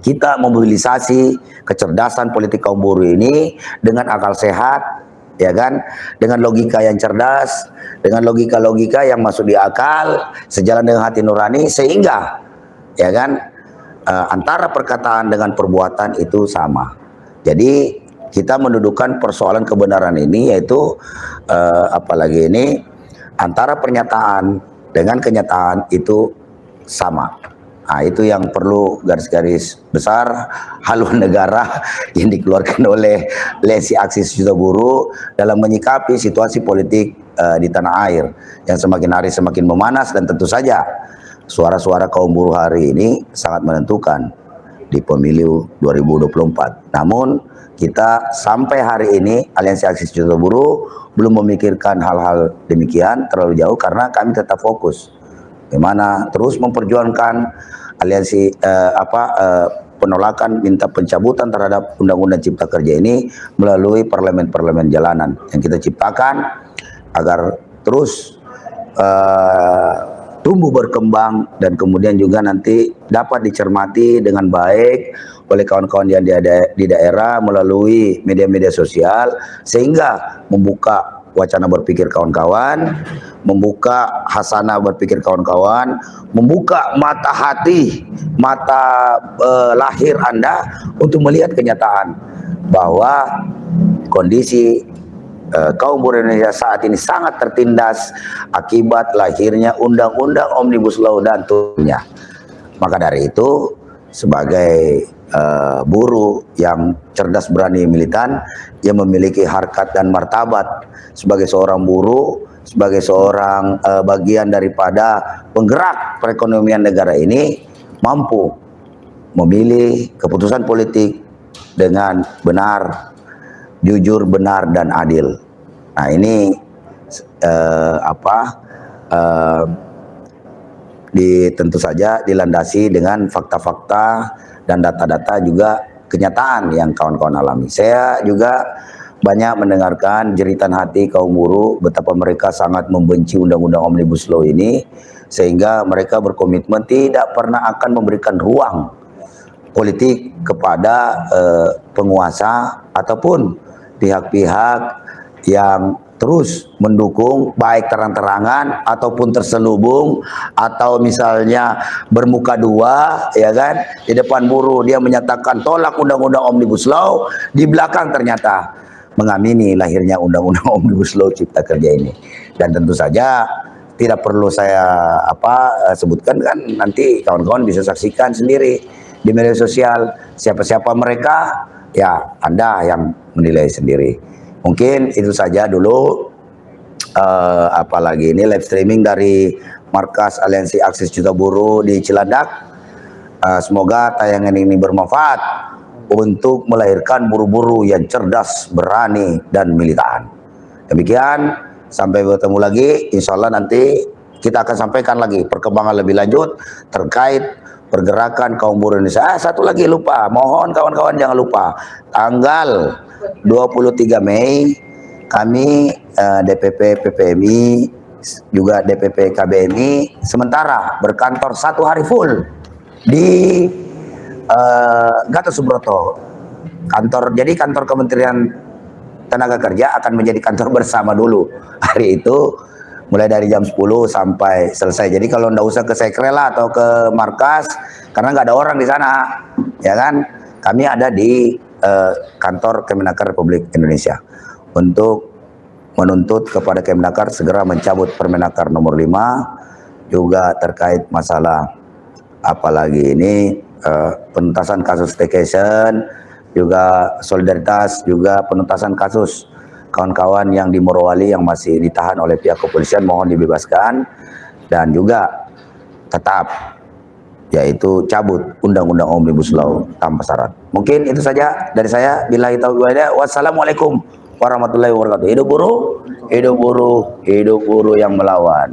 kita mobilisasi kecerdasan politik kaum buruh ini dengan akal sehat, ya kan, dengan logika yang cerdas, dengan logika-logika yang masuk di akal, sejalan dengan hati nurani, sehingga ya kan antara perkataan dengan perbuatan itu sama. Jadi kita mendudukan persoalan kebenaran ini, yaitu apalagi ini antara pernyataan dengan kenyataan itu sama. Nah, itu yang perlu garis-garis besar haluan negara yang dikeluarkan oleh Lesi Aksi Sejuta Buruh dalam menyikapi situasi politik di tanah air yang semakin hari semakin memanas, dan tentu saja suara-suara kaum buruh hari ini sangat menentukan di pemilu 2024. Namun kita sampai hari ini Aliansi Aksi Sejuta Buruh belum memikirkan hal-hal demikian terlalu jauh, karena kami tetap fokus bagaimana terus memperjuangkan aliansi penolakan minta pencabutan terhadap Undang-Undang Cipta Kerja ini melalui parlemen-parlemen jalanan yang kita ciptakan agar terus tumbuh berkembang dan kemudian juga nanti dapat dicermati dengan baik oleh kawan-kawan yang di daerah melalui media-media sosial, sehingga membuka wacana berpikir kawan-kawan, membuka hasanah berpikir kawan-kawan, membuka mata hati, mata lahir Anda untuk melihat kenyataan bahwa kondisi kaum buruh Indonesia saat ini sangat tertindas akibat lahirnya undang-undang Omnibus Law dan turunnya. Maka dari itu, sebagai buruh yang cerdas, berani, militan, yang memiliki harkat dan martabat sebagai seorang buruh, sebagai seorang bagian daripada penggerak perekonomian negara ini, mampu memilih keputusan politik dengan benar, jujur, benar, dan adil. Nah, ini tentu saja dilandasi dengan fakta-fakta dan data-data juga kenyataan yang kawan-kawan alami. Saya juga banyak mendengarkan jeritan hati kaum buruh betapa mereka sangat membenci undang-undang Omnibus Law ini, sehingga mereka berkomitmen tidak pernah akan memberikan ruang politik kepada penguasa ataupun pihak-pihak yang terus mendukung, baik terang-terangan ataupun terselubung, atau misalnya bermuka dua, ya kan, di depan buruh dia menyatakan tolak undang-undang Omnibus Law, di belakang ternyata mengamini lahirnya undang-undang Omnibus Law Cipta Kerja ini. Dan tentu saja tidak perlu saya sebutkan, kan nanti kawan-kawan bisa saksikan sendiri di media sosial siapa-siapa mereka, ya Anda yang menilai sendiri. Mungkin itu saja dulu, apalagi ini live streaming dari Markas Aliansi Akses Juta Buruh di Cilandak. Semoga tayangan ini bermanfaat untuk melahirkan buruh-buruh yang cerdas, berani, dan militan. Demikian, sampai bertemu lagi. Insya Allah nanti kita akan sampaikan lagi perkembangan lebih lanjut terkait pergerakan kaum buruh Indonesia. Satu lagi lupa, mohon kawan-kawan jangan lupa, tanggal 23 Mei kami DPP PPMI juga DPP KBMI sementara berkantor 1 hari full di Gatot Subroto. Jadi kantor Kementerian Tenaga Kerja akan menjadi kantor bersama dulu hari itu, mulai dari jam 10 sampai selesai. Jadi kalau nggak usah ke sekre lah atau ke markas, karena nggak ada orang di sana, ya kan? Kami ada di kantor Kemenaker Republik Indonesia untuk menuntut kepada Kemenaker segera mencabut Permenaker nomor 5, juga terkait masalah apalagi ini penuntasan kasus staycation, juga solidaritas, juga penuntasan kasus kawan-kawan yang di Morowali yang masih ditahan oleh pihak kepolisian, mohon dibebaskan, dan juga tetap yaitu cabut undang-undang Omnibus Law tanpa syarat. Mungkin itu saja dari saya. Billahi taufiq wal hidayah. Wassalamualaikum warahmatullahi wabarakatuh. Hidup buruh, hidup buruh, hidup buruh yang melawan.